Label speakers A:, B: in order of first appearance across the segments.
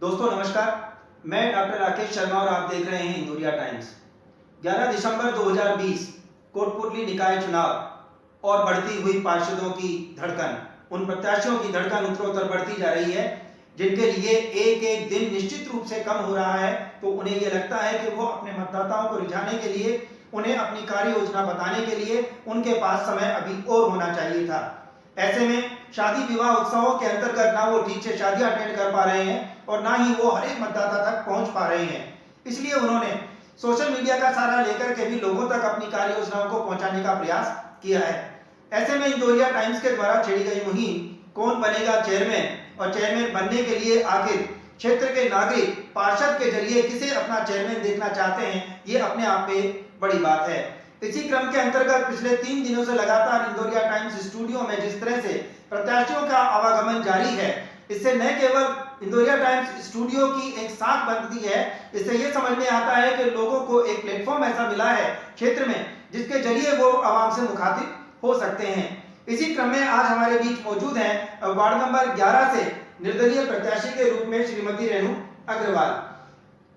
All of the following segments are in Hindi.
A: दोस्तों नमस्कार, मैं डॉक्टर राकेश शर्मा और आप देख रहे हैं इंदौरिया टाइम्स। 11 दिसंबर 2020 कोटपुतली निकाय चुनाव और बढ़ती हुई पार्षदों की धड़कन, उन प्रत्याशियों की धड़कन उत्तरोत्तर बढ़ती जा रही है जिनके लिए एक एक दिन निश्चित रूप से कम हो रहा है। तो उन्हें यह लगता है कि वो अपने मतदाताओं को रिझाने के लिए, उन्हें अपनी कार्य योजना बताने के लिए उनके पास समय अभी और होना चाहिए था। ऐसे में शादी विवाह उत्सवों के अंतर्गत ना वो ठीक से शादियां अटेंड कर पा रहे हैं और ना ही वो हर एक मतदाता तक पहुंच पा रहे हैं। इसलिए उन्होंने सोशल मीडिया का सहारा लेकर के भी लोगों तक अपनी कार्य योजनाओं को पहुंचाने का प्रयास किया है। ऐसे में इंदौरिया टाइम्स के द्वारा छेड़ी गई मुहिम कौन बनेगा चेयरमैन, और चेयरमैन बनने के लिए आखिर क्षेत्र के नागरिक पार्षद के जरिए किसे अपना चेयरमैन देखना चाहते हैं, ये अपने आप में बड़ी बात है। इसी क्रम के अंतर्गत पिछले 3 दिनों से लगातार इंदौरिया टाइम्स स्टूडियो में जिस तरह से प्रत्याशियों का आवागमन जारी है, इससे न केवल इंदौरिया टाइम्स स्टूडियो की एक साख बनती है, इससे यह समझ में आता है कि लोगों को एक प्लेटफॉर्म ऐसा मिला है क्षेत्र में जिसके जरिए वो आवाम से मुखातिब हो सकते हैं। इसी क्रम में आज हमारे बीच मौजूद हैं वार्ड नंबर 11 से निर्दलीय प्रत्याशी के रूप में श्रीमती रेणु अग्रवाल।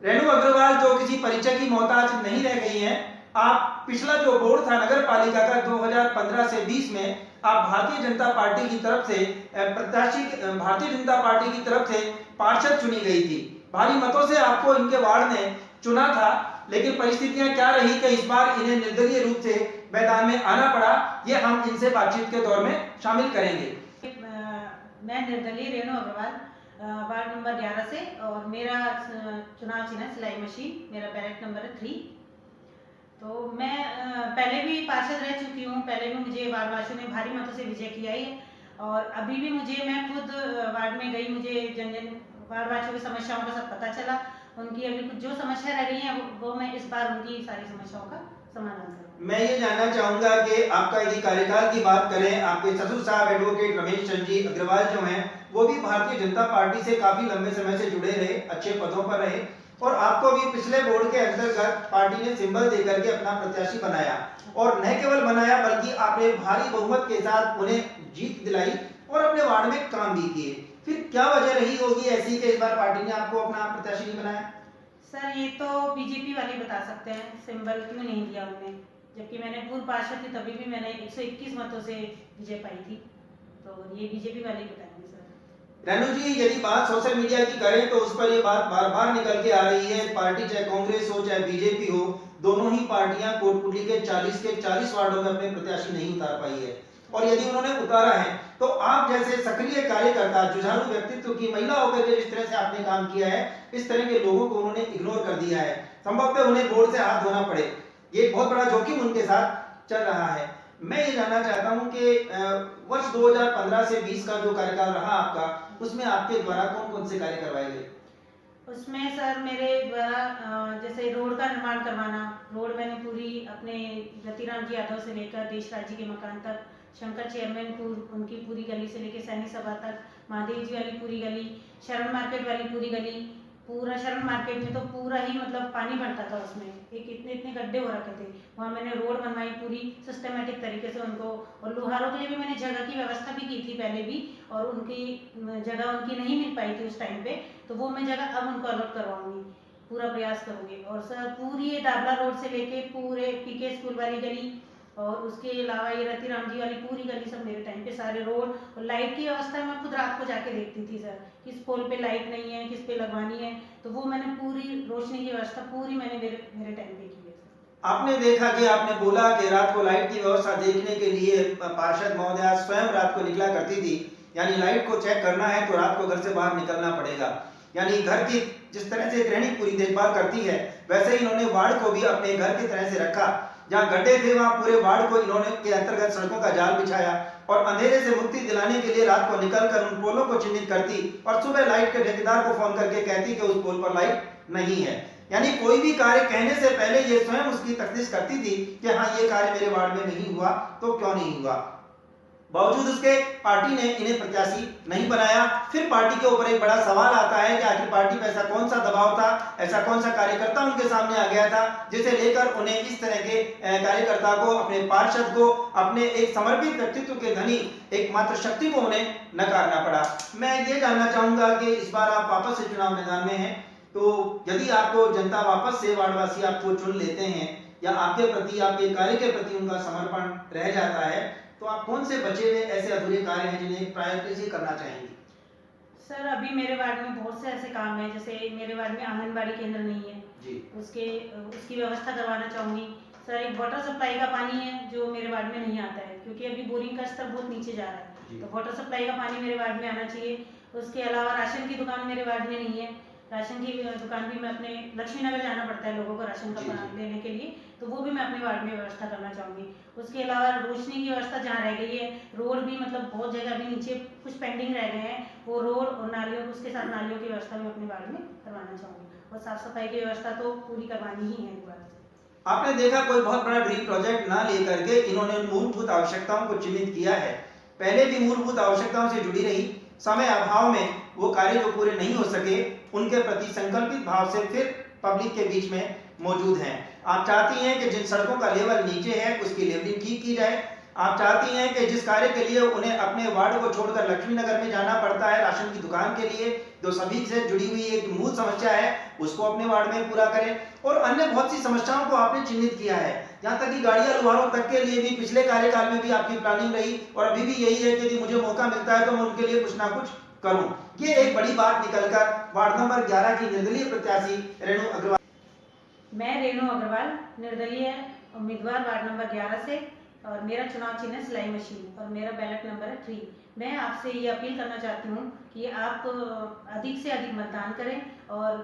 A: रेणु अग्रवाल जो किसी परिचय की मोहताज नहीं रह गई हैं। आप पिछला जो बोर्ड था नगर पालिका का 2015 से 20 में आप भारतीय जनता पार्टी की तरफ से प्रत्याशी, भारतीय जनता पार्टी की तरफ से पार्षद चुनी गई थी। भारी मतों से आपको इनके वार्ड ने चुना था, लेकिन परिस्थितियां क्या रही कि इस बार इन्हें निर्दलीय रूप से मैदान में आना पड़ा, ये हम इनसे बातचीत के दौर में शामिल करेंगे।
B: मैं निर्दलीय रेणु अग्रवाल, वार्ड नंबर 11 से, और मेरा चुनाव चिन्ह सिलाई मशीन, मेरा बैलेट नंबर है 3। तो मैं पहले भी पार्षद रह चुकी हूँ, पहले भी मुझे वार्ड वासियों ने भारी मतों से विजय किया है, और अभी भी मैं खुद वार्ड में गई, मुझे वार्ड वासियों की समस्याओं का सब पता चला। उनकी अभी कुछ जो समस्या रह रही है वो मैं इस बार उनकी सारी समस्याओं का समाधान करूँगा।
A: मैं ये जानना चाहूंगा कि आपका यदि कार्यकाल की बात करें, आपके ससुर साहब एडवोकेट रमेश चंद्र जी अग्रवाल जो हैं, वो भी भारतीय जनता पार्टी से काफी लंबे समय से जुड़े रहे, अच्छे पदों पर रहे, और आपको भी पिछले बोर्ड के अंतर्गत पार्टी ने सिंबल देकर के अपना प्रत्याशी बनाया, और न केवल बनाया बल्कि आपने भारी बहुमत के साथ उन्हें जीत दिलाई और अपने वार्ड में काम भी किए। फिर क्या वजह रही होगी ऐसी कि इस बार पार्टी ने आपको अपना प्रत्याशी नहीं बनाया?
B: सर ये तो बीजेपी वाले बता सकते हैं, सिंबल क्यों नहीं दिया उन्होंने, जबकि मैंने पूर्व पार्षद थी तभी भी मैंने 121 मतों से विजय पाई थी। तो ये बीजेपी वाले बताएंगे सर।
A: रेणु जी, यदि बात सोशल मीडिया की करें तो उस पर ये बात बार बार निकल के आ रही है, पार्टी चाहे कांग्रेस हो चाहे बीजेपी हो, दोनों ही पार्टियां कोटपुतली के 40 वार्डों में अपने प्रत्याशी नहीं उतार पाई है, और यदि उन्होंने उतारा है तो आप जैसे सक्रिय कार्यकर्ता, जुझारू व्यक्तित्व की महिला होकर के जिस तरह से आपने काम किया है, इस तरह के लोगों को उन्होंने इग्नोर कर दिया है, संभवतः उन्हें बोर्ड से हाथ धोना पड़े, ये बहुत बड़ा जोखिम उनके साथ चल रहा है। मैं ये जानना चाहता हूं कि वर्ष 2015 से 20 का जो कार्यकाल रहा आपका, उसमें आपके द्वारा कौन कौन से कार्य करवाए गए?
B: उसमें सर मेरे द्वारा जैसे रोड का निर्माण करवाना, रोड मैंने पूरी अपने रतिराम जी यादव से लेकर देशराज जी के मकान तक, शंकर चेयरमैनपुर उनकी पूरी गली से लेकर सैनिक सभा तक, महादेव जी वाली पूरी गली, शरण मार्केट वाली पूरी गली, पूरा शरण मार्केट में तो पूरा ही पानी भरता था, उसमें एक इतने इतने गड्ढे हो रखे थे, वहाँ मैंने रोड बनवाई पूरी सिस्टमेटिक तरीके से उनको, और लोहारों के लिए भी मैंने जगह की व्यवस्था भी की थी पहले भी, और उनकी जगह उनकी नहीं मिल पाई थी उस टाइम पे, तो वो मैं जगह अब उनको अलॉट करवाऊंगी, पूरा प्रयास करूंगी। और सर पूरी ये दाबला रोड से लेके पूरे पीके स्कूल वाली गली, और उसके अलावा ये रतिराम जी वाली पूरी गली, सब मेरे टाइम पे सारे रोड, और लाइट की व्यवस्था मैं खुद रात को जाके देखती थी सर, किस पोल पे लाइट नहीं है, किस पे लगवानी है, तो वो मैंने पूरी रोशनी की व्यवस्था पूरी मैंने मेरे टाइम पे की है।
A: आपने देखा कि आपने बोला कि रात को लाइट की व्यवस्था देखने के लिए पार्षद महोदया स्वयं रात को निकला करती थी, यानी लाइट को चेक करना है तो रात को घर से बाहर निकलना पड़ेगा, यानी घर की जिस तरह से गृहिणी पूरी देखभाल करती है, वैसे ही इन्होंने वार्ड को भी अपने घर की तरह से रखा। जहाँ गड्ढे थे वहाँ पूरे वार्ड को इन्होंने के अंतर्गत सड़कों का जाल बिछाया, और अंधेरे से मुक्ति दिलाने के लिए रात को निकलकर उन पोलों को चिन्हित करती, और सुबह लाइट के ठेकेदार को फोन करके कहती कि उस पोल पर लाइट नहीं है। यानी कोई भी कार्य कहने से पहले ये स्वयं उसकी तफ्तीश करती थी कि हाँ ये कार्य मेरे वार्ड में नहीं हुआ तो क्यों नहीं हुआ। बावजूद उसके पार्टी ने इन्हें प्रत्याशी नहीं बनाया। फिर पार्टी के ऊपर एक बड़ा सवाल आता है कि आखिर पार्टी पे ऐसा कौन सा दबाव था, ऐसा कौन सा कार्यकर्ता उनके सामने आ गया था जिसे लेकर उन्हें इस तरह के कार्यकर्ता को, अपने पार्षद को, अपने एक समर्पित व्यक्तित्व के धनी एकमात्र शक्ति को उन्हें नकारना पड़ा। मैं ये जानना चाहूंगा कि इस बार आप वापस से चुनाव मैदान में हैं, तो यदि आपको जनता वापस से, वार्डवासी आपको चुन लेते हैं या आपके प्रति, आपके कार्य के प्रति उनका समर्पण रह जाता है, तो आप कौन से बचे हुए ऐसे अधूरे कार्य हैं जिन्हें प्रायोरिटी से करना चाहेंगे?
B: सर अभी मेरे वार्ड में बहुत से ऐसे काम हैं, जैसे मेरे वार्ड में आंगनबाड़ी केंद्र नहीं है
A: जी।
B: उसकी व्यवस्था करवाना चाहूँगी। सर एक वाटर सप्लाई का पानी है जो मेरे वार्ड में नहीं आता है, क्योंकि अभी बोरिंग का स्तर बहुत नीचे जा रहा है, तो वाटर सप्लाई का पानी मेरे वार्ड में आना चाहिए। उसके अलावा राशन की दुकान मेरे वार्ड में नहीं है, राशन की दुकान भी मैं अपने लक्ष्मी नगर जाना पड़ता है लोगों को राशन का लेने के लिए, तो वो भी मैं अपने वार्ड में व्यवस्था करना चाहूँगी। उसके अलावा रोशनी की व्यवस्था जहाँ रह गई है, रोड भी मतलब बहुत जगह भी नीचे कुछ पेंडिंग रह गए हैं, वो रोड और नालियों, उसके साथ नालियों की व्यवस्था मैं अपने वार्ड में करवाना चाहूँगी। और साफ सफाई की व्यवस्था तो पूरी करवानी ही है इस बार।
A: आपने देखा, कोई बहुत बड़ा ड्रीम प्रोजेक्ट ना लेकर के इन्होंने मूलभूत आवश्यकताओं को चिन्हित किया है। पहले भी मूलभूत आवश्यकताओं से जुड़ी रही, समय अभाव में वो कार्य जो पूरे नहीं हो सके, उनके प्रति संकल्पित भाव से फिर पब्लिक के बीच में मौजूद हैं। आप चाहती हैं कि जिन सड़कों का लेवल नीचे है उसकी लेवलिंग ठीक की जाए। आप चाहती हैं कि जिस कार्य के लिए उन्हें अपने वार्ड को छोड़कर लक्ष्मी नगर में जाना पड़ता है राशन की दुकान के लिए, जो सभी से जुड़ी हुई एक मूल समस्या है, उसको अपने वार्ड में पूरा करें। और अन्य बहुत सी समस्याओं को आपने चिन्हित किया है, यहाँ तक कि गाड़ियां लुहारों तक के लिए भी पिछले कार्यकाल में भी आपकी प्लानिंग रही और अभी भी यही है कि यदि मुझे मौका मिलता है तो मैं उनके लिए कुछ ना कुछ करूं। ये एक बड़ी बात निकलकर वार्ड नंबर 11 की निर्दलीय प्रत्याशी रेणु अग्रवाल।
B: मैं रेणु अग्रवाल, निर्दलीय उम्मीदवार वार्ड नंबर 11 से, और मेरा चुनाव चिन्ह है सिलाई मशीन और मेरा बैलेट नंबर है 3। मैं आपसे ये अपील करना चाहती हूँ कि आप अधिक से अधिक मतदान करें और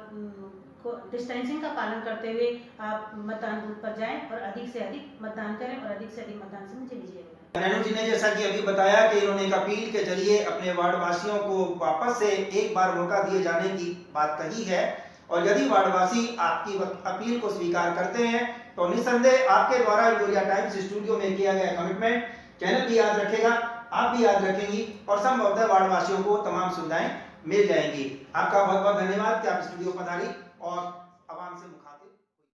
B: डिस्टेंसिंग का पालन करते हुए आप मतदान बूथ पर जाएं और अधिक से अधिक मतदान करें और अधिक से अधिक मतदान से मुझे लीजिएगा।
A: रेणु जी ने जैसा कि अभी बताया कि इन्होंने एक अपील के जरिए अपने वार्ड वासियों को वापस से एक बार मौका दिए जाने की बात कही है, और यदि वार्डवासी आपकी अपील को स्वीकार करते हैं तो निसंदेह आपके द्वारा इंदौरिया टाइम्स स्टूडियो में किया गया कमिटमेंट चैनल भी याद रखेगा, आप भी याद रखेंगी और संभवतः वार्डवासियों को तमाम सुविधाएं मिल जाएंगी। आपका बहुत बहुत धन्यवाद कि आप स्टूडियो पधारी और आवाम से मुखातिब